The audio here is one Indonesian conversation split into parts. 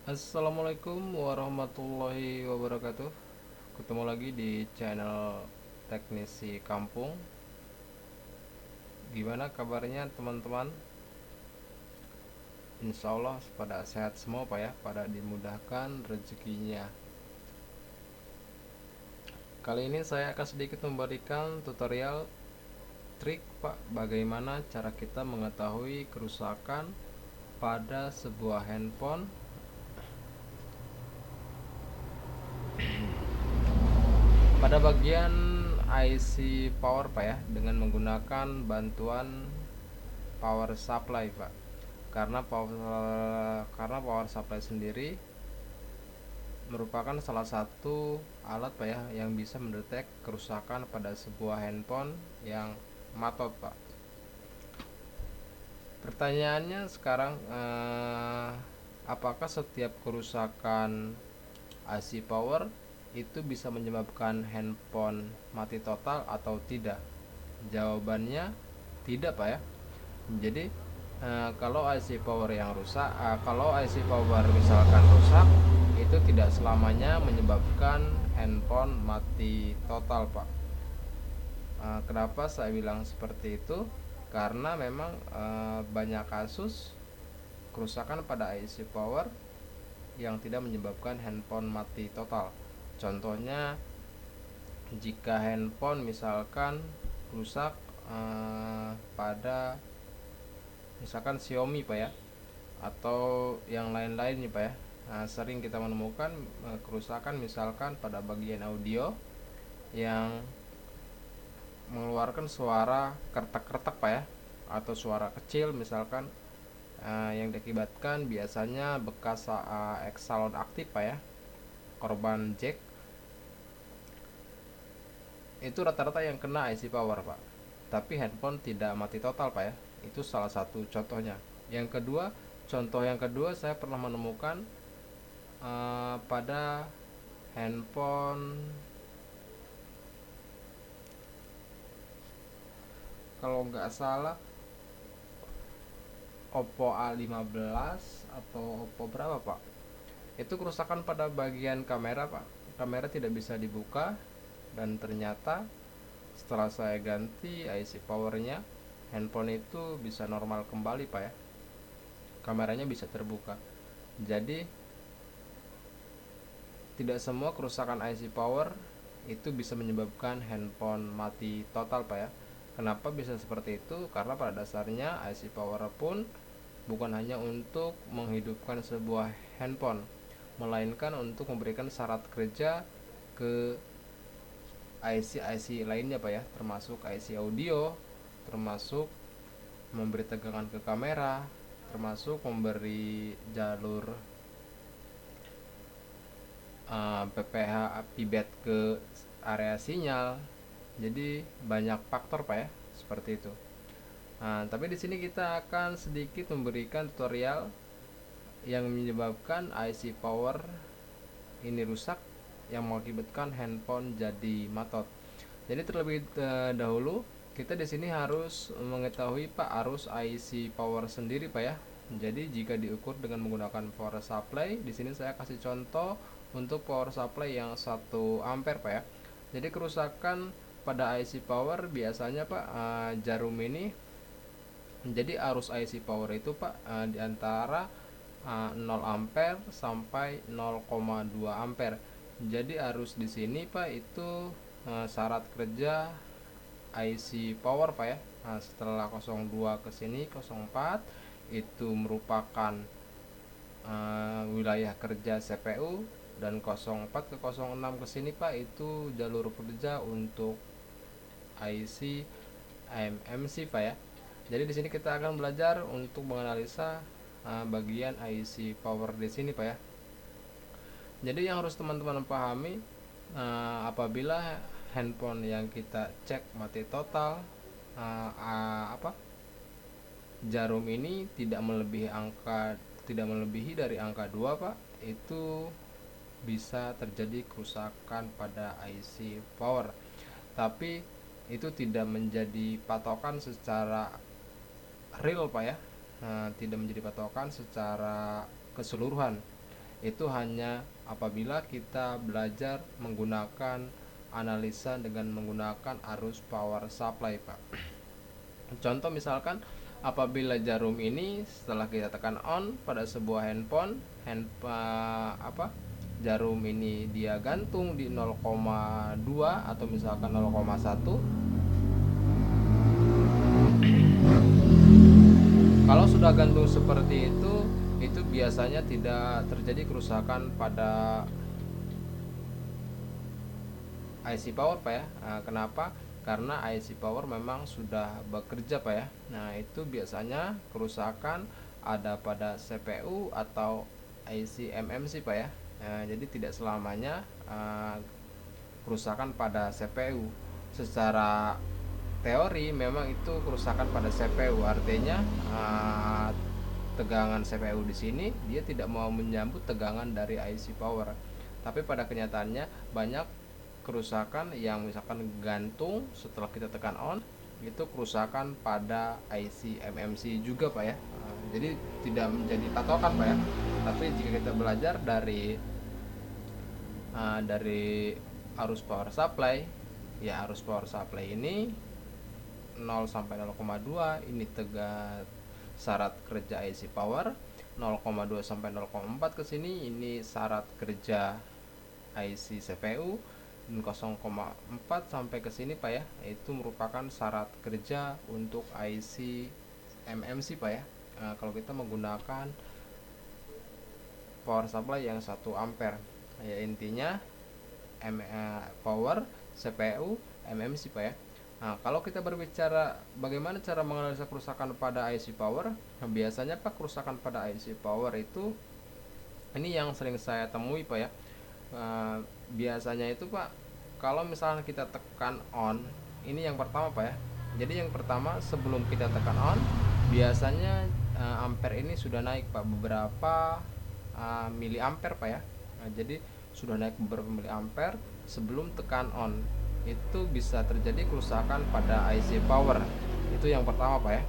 Assalamualaikum warahmatullahi wabarakatuh. Ketemu lagi di channel Teknisi Kampung. Gimana kabarnya teman-teman? Insya Allah pada sehat semua Pak ya, pada dimudahkan rezekinya. Kali ini saya akan sedikit memberikan tutorial trik Pak, bagaimana cara kita mengetahui kerusakan pada sebuah handphone pada bagian IC power Pak ya, dengan menggunakan bantuan power supply Pak. Karena power supply sendiri merupakan salah satu alat Pak ya yang bisa mendetek kerusakan pada sebuah handphone yang matot Pak. Pertanyaannya sekarang, apakah setiap kerusakan IC power itu bisa menyebabkan handphone mati total atau tidak? Jawabannya tidak Pak ya. Jadi kalau IC power yang rusak, kalau IC power misalkan rusak, itu tidak selamanya menyebabkan handphone mati total Pak. Kenapa saya bilang seperti itu? Karena memang banyak kasus kerusakan pada IC power yang tidak menyebabkan handphone mati total. Contohnya, jika handphone misalkan rusak pada misalkan Xiaomi Pak ya, atau yang lain-lain nih Pak ya. Sering kita menemukan kerusakan misalkan pada bagian audio yang mengeluarkan suara kertak-kertak Pak ya, atau suara kecil misalkan, yang diakibatkan biasanya bekas exhaust aktif Pak ya, korban jack. Itu rata-rata yang kena IC power Pak, tapi handphone tidak mati total Pak ya. Itu salah satu contohnya. Contoh yang kedua, saya pernah menemukan pada handphone, kalau nggak salah Oppo A15 atau Oppo berapa Pak, itu kerusakan pada bagian kamera Pak. Kamera tidak bisa dibuka, dan ternyata setelah saya ganti IC powernya, handphone itu bisa normal kembali Pak ya, kameranya bisa terbuka. Jadi tidak semua kerusakan IC power itu bisa menyebabkan handphone mati total Pak ya. Kenapa bisa seperti itu? Karena pada dasarnya IC power pun bukan hanya untuk menghidupkan sebuah handphone, melainkan untuk memberikan syarat kerja ke IC lainnya Pak ya, termasuk IC audio, termasuk memberi tegangan ke kamera, termasuk memberi jalur PPH pibet ke area sinyal. Jadi banyak faktor Pak ya, seperti itu. Tapi di sini kita akan sedikit memberikan tutorial yang menyebabkan IC power ini rusak, yang mengakibatkan handphone jadi matot. Jadi terlebih dahulu, kita di sini harus mengetahui Pak arus IC power sendiri Pak ya. Jadi jika diukur dengan menggunakan power supply, di sini saya kasih contoh untuk power supply yang 1 ampere Pak ya. Jadi kerusakan pada IC power biasanya Pak, jarum ini, jadi arus IC power itu Pak, di antara 0 ampere sampai 0,2 ampere. Jadi arus di sini Pak itu syarat kerja IC power Pak ya. Setelah 02 ke sini 04 itu merupakan wilayah kerja CPU, dan 04 ke 06 ke sini Pak itu jalur kerja untuk IC MMC Pak ya. Jadi di sini kita akan belajar untuk menganalisa bagian IC power di sini Pak ya. Jadi yang harus teman-teman pahami, apabila handphone yang kita cek mati total, jarum ini tidak melebihi dari angka 2 Pak, itu bisa terjadi kerusakan pada IC power. Tapi itu tidak menjadi patokan secara real Pak ya, tidak menjadi patokan secara keseluruhan. itu hanya apabila kita belajar menggunakan analisa dengan menggunakan arus power supply, Pak. Contoh misalkan apabila jarum ini setelah kita tekan on pada sebuah handphone, jarum ini dia gantung di 0,2 atau misalkan 0,1. Kalau sudah gantung seperti itu biasanya tidak terjadi kerusakan pada IC power, Pak ya. Kenapa? Karena IC power memang sudah bekerja, Pak ya. Nah, itu biasanya kerusakan ada pada CPU atau IC MMC, Pak ya. Jadi tidak selamanya kerusakan pada CPU. Secara teori memang itu kerusakan pada CPU, artinya tegangan CPU di sini dia tidak mau menyambut tegangan dari IC power. Tapi pada kenyataannya banyak kerusakan yang misalkan gantung setelah kita tekan on, itu kerusakan pada IC MMC juga, Pak ya. Jadi tidak menjadi patokan, Pak ya. Tapi jika kita belajar dari arus power supply, ya arus power supply ini 0 sampai 0,2 ini syarat kerja IC power, 0,2 sampai 0,4 ke sini ini syarat kerja IC CPU, dan 0,4 sampai ke sini, Pak ya, itu merupakan syarat kerja untuk IC MMC, Pak ya. Kalau kita menggunakan power supply yang 1 ampere, ya intinya power, CPU, MMC, Pak ya. Nah, kalau kita berbicara bagaimana cara menganalisa kerusakan pada IC power, biasanya Pak kerusakan pada IC power itu ini yang sering saya temui, Pak ya. Biasanya itu, Pak, kalau misalnya kita tekan on, ini yang pertama, Pak ya. Jadi yang pertama sebelum kita tekan on, biasanya ampere ini sudah naik, Pak, beberapa miliampere, Pak ya. Jadi sudah naik beberapa miliampere sebelum tekan on, itu bisa terjadi kerusakan pada IC power. Itu yang pertama, Pak ya.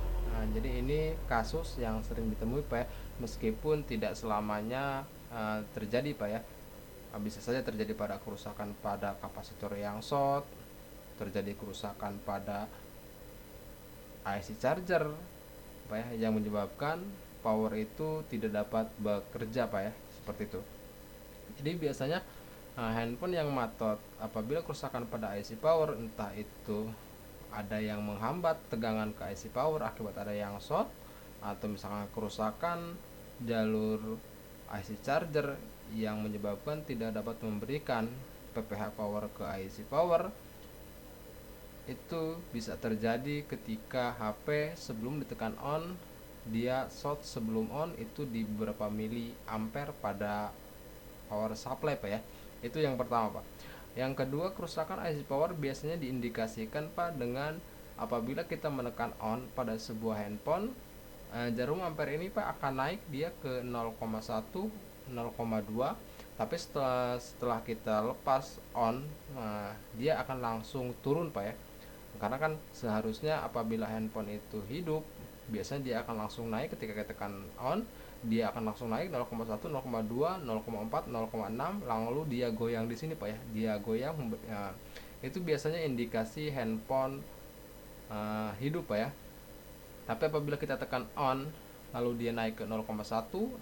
Jadi ini kasus yang sering ditemui, Pak ya, meskipun tidak selamanya terjadi, Pak ya. Bisa saja terjadi pada kerusakan pada kapasitor yang short, terjadi kerusakan pada IC charger, Pak ya, yang menyebabkan power itu tidak dapat bekerja, Pak ya, seperti itu. Jadi biasanya handphone yang matot apabila kerusakan pada IC power, entah itu ada yang menghambat tegangan ke IC power akibat ada yang short, atau misalkan kerusakan jalur IC charger yang menyebabkan tidak dapat memberikan PPH power ke IC power, itu bisa terjadi ketika HP sebelum ditekan on dia short sebelum on itu di beberapa mili ampere pada power supply, Pak ya. Itu yang pertama, Pak. Yang kedua, kerusakan IC power biasanya diindikasikan, Pak, dengan apabila kita menekan on pada sebuah handphone, jarum ampere ini, Pak, akan naik dia ke 0,1, 0,2, tapi setelah kita lepas on, dia akan langsung turun, Pak ya. Karena kan seharusnya apabila handphone itu hidup, biasanya dia akan langsung naik ketika kita tekan on, dia akan langsung naik 0,1, 0,2, 0,4, 0,6, lalu dia goyang di sini, Pak ya. Dia goyang, itu biasanya indikasi handphone hidup, Pak ya. Tapi apabila kita tekan on lalu dia naik ke 0,1,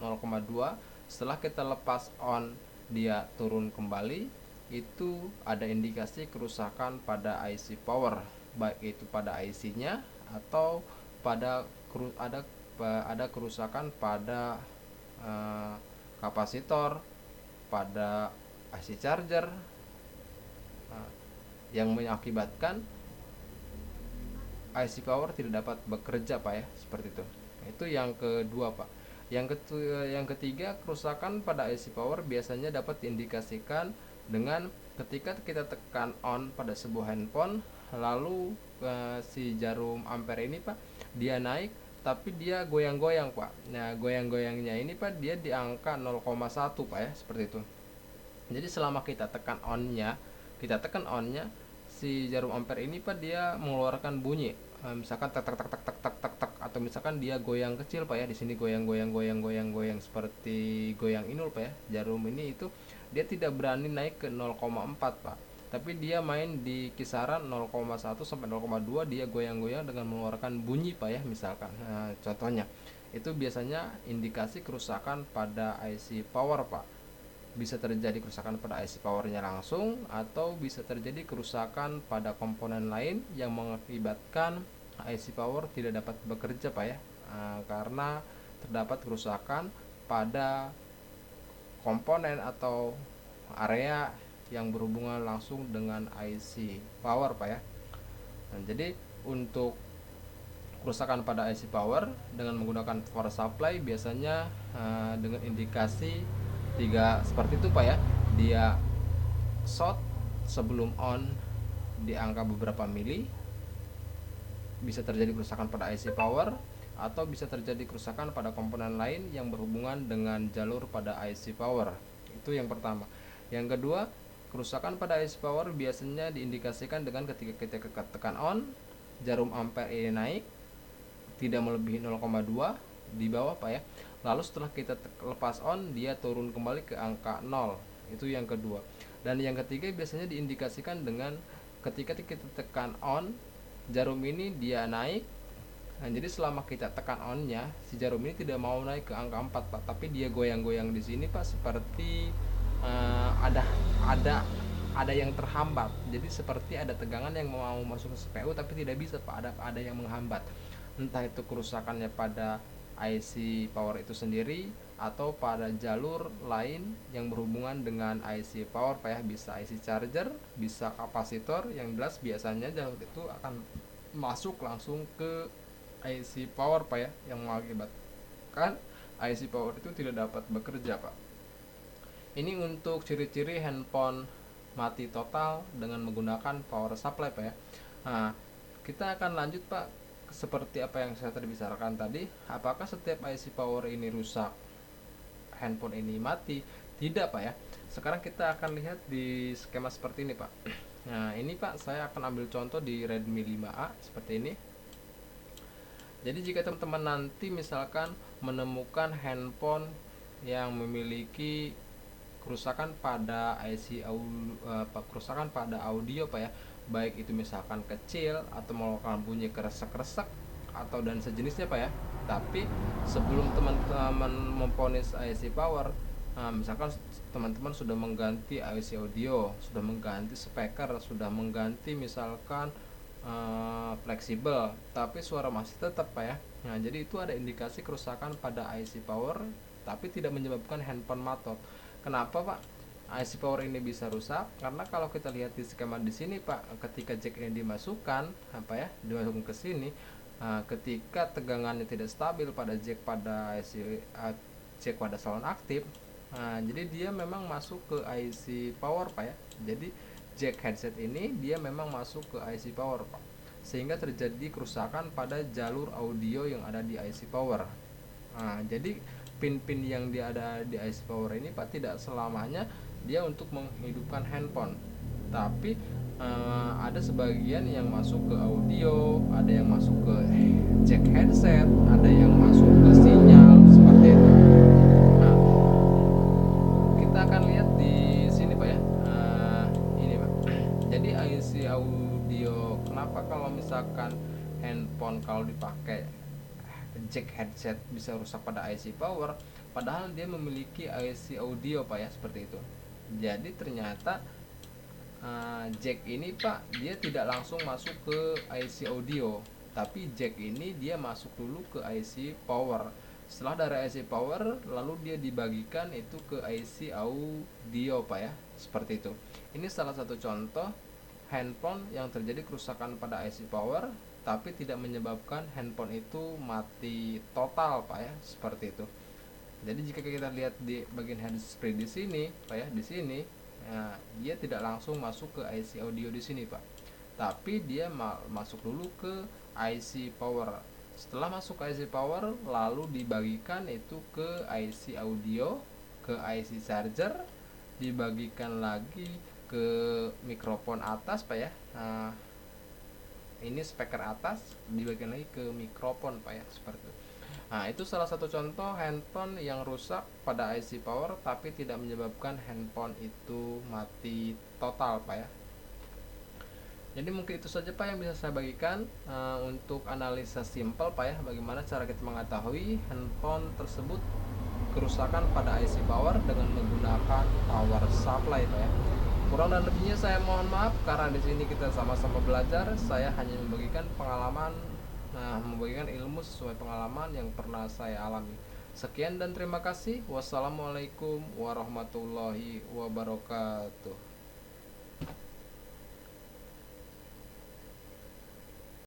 0,2, setelah kita lepas on dia turun kembali, itu ada indikasi kerusakan pada IC power, baik itu pada IC-nya atau ada kerusakan pada kapasitor, pada IC charger, yang mengakibatkan IC power tidak dapat bekerja, Pak ya, seperti itu. Itu yang kedua, Pak. Yang ketiga, kerusakan pada IC power biasanya dapat diindikasikan dengan ketika kita tekan on pada sebuah handphone, lalu si jarum ampere ini, Pak, dia naik tapi dia goyang-goyang, Pak. Nah, goyang-goyangnya ini, Pak, dia di angka 0,1, Pak ya, seperti itu. Jadi selama kita tekan onnya, si jarum ampere ini, Pak, dia mengeluarkan bunyi misalkan tak tak tak tak tak tak tak tak, atau misalkan dia goyang kecil Pak ya, di sini goyang goyang goyang goyang goyang seperti goyang inul Pak ya. Jarum ini itu dia tidak berani naik ke 0,4 Pak, tapi dia main di kisaran 0,1 sampai 0,2, dia goyang-goyang dengan mengeluarkan bunyi Pak ya, misalkan. Nah, contohnya itu biasanya indikasi kerusakan pada IC power Pak. Bisa terjadi kerusakan pada IC powernya langsung, atau bisa terjadi kerusakan pada komponen lain yang mengakibatkan IC power tidak dapat bekerja Pak ya. Karena terdapat kerusakan pada komponen atau area yang berhubungan langsung dengan IC power Pak ya. Nah, jadi untuk kerusakan pada IC power dengan menggunakan power supply biasanya dengan indikasi tiga seperti itu Pak ya. Dia short sebelum on di angka beberapa mili, bisa terjadi kerusakan pada IC power, atau bisa terjadi kerusakan pada komponen lain yang berhubungan dengan jalur pada IC power. Itu yang pertama. Yang kedua, kerusakan pada IC power biasanya diindikasikan dengan ketika kita tekan on, jarum ampere ini naik tidak melebihi 0,2 di bawah Pak ya. Lalu setelah kita lepas on, dia turun kembali ke angka 0. Itu yang kedua. Dan yang ketiga biasanya diindikasikan dengan ketika kita tekan on, jarum ini dia naik. Nah, jadi selama kita tekan on-nya, si jarum ini tidak mau naik ke angka 4 Pak, tapi dia goyang-goyang di sini Pak, seperti uh, ada ada ada yang terhambat. Jadi seperti ada tegangan yang mau masuk ke CPU tapi tidak bisa Pak, ada yang menghambat. Entah itu kerusakannya pada IC power itu sendiri atau pada jalur lain yang berhubungan dengan IC power Pak ya, bisa IC charger, bisa kapasitor. Yang jelas biasanya jalur itu akan masuk langsung ke IC power Pak ya, yang mengakibatkan IC power itu tidak dapat bekerja Pak. Ini untuk ciri-ciri handphone mati total dengan menggunakan power supply Pak ya. Nah, kita akan lanjut Pak, seperti apa yang saya tadi bicarakan tadi. Apakah setiap IC power ini rusak, handphone ini mati? Tidak Pak ya. Sekarang kita akan lihat di skema seperti ini Pak. Nah, ini Pak saya akan ambil contoh di Redmi 5A seperti ini. Jadi jika teman-teman nanti misalkan menemukan handphone yang memiliki kerusakan pada kerusakan pada audio Pak ya, baik itu misalkan kecil atau melakukan bunyi kresek-kresek atau dan sejenisnya Pak ya. Tapi sebelum teman-teman memponis IC power, misalkan teman-teman sudah mengganti IC audio, sudah mengganti speaker, sudah mengganti misalkan fleksibel, tapi suara masih tetap Pak ya. Nah, jadi itu ada indikasi kerusakan pada IC power tapi tidak menyebabkan handphone matot. Kenapa Pak IC power ini bisa rusak? Karena kalau kita lihat di skema di sini Pak, ketika jack ini dimasukkan dimasukkan ke sini, ketika tegangannya tidak stabil pada jack pada jack pada salon aktif, jadi dia memang masuk ke IC power Pak ya. Jadi jack headset ini dia memang masuk ke IC power Pak, sehingga terjadi kerusakan pada jalur audio yang ada di IC power. Jadi pin-pin yang dia ada di IC power ini Pak tidak selamanya dia untuk menghidupkan handphone, tapi ada sebagian yang masuk ke audio, ada yang masuk ke jack headset, ada yang masuk ke sinyal seperti itu. Nah, kita akan lihat di sini Pak ya. Ini Pak. Jadi IC audio, kenapa kalau misalkan handphone kalau dipakai jack headset bisa rusak pada IC power, padahal dia memiliki IC audio Pak ya, seperti itu. Jadi ternyata jack ini Pak dia tidak langsung masuk ke IC audio, tapi jack ini dia masuk dulu ke IC power. Setelah dari IC power lalu dia dibagikan itu ke IC audio Pak ya, seperti itu. Ini salah satu contoh handphone yang terjadi kerusakan pada IC power tapi tidak menyebabkan handphone itu mati total Pak ya, seperti itu. Jadi jika kita lihat di bagian handsfree di sini Pak ya, di sini dia tidak langsung masuk ke IC audio di sini Pak, tapi dia masuk dulu ke IC power. Setelah masuk ke IC power lalu dibagikan itu ke IC audio, ke IC charger, dibagikan lagi ke mikrofon atas Pak ya. ini speaker atas dibagikan lagi ke mikrofon Pak ya, seperti itu. Nah, itu salah satu contoh handphone yang rusak pada IC power tapi tidak menyebabkan handphone itu mati total Pak ya. Jadi mungkin itu saja Pak yang bisa saya bagikan untuk analisa simpel Pak ya, bagaimana cara kita mengetahui handphone tersebut kerusakan pada IC power dengan menggunakan power supply Pak ya. Kurang dan lebihnya saya mohon maaf karena di sini kita sama-sama belajar. Saya hanya membagikan pengalaman, membagikan ilmu sesuai pengalaman yang pernah saya alami. Sekian dan terima kasih. Wassalamualaikum warahmatullahi wabarakatuh.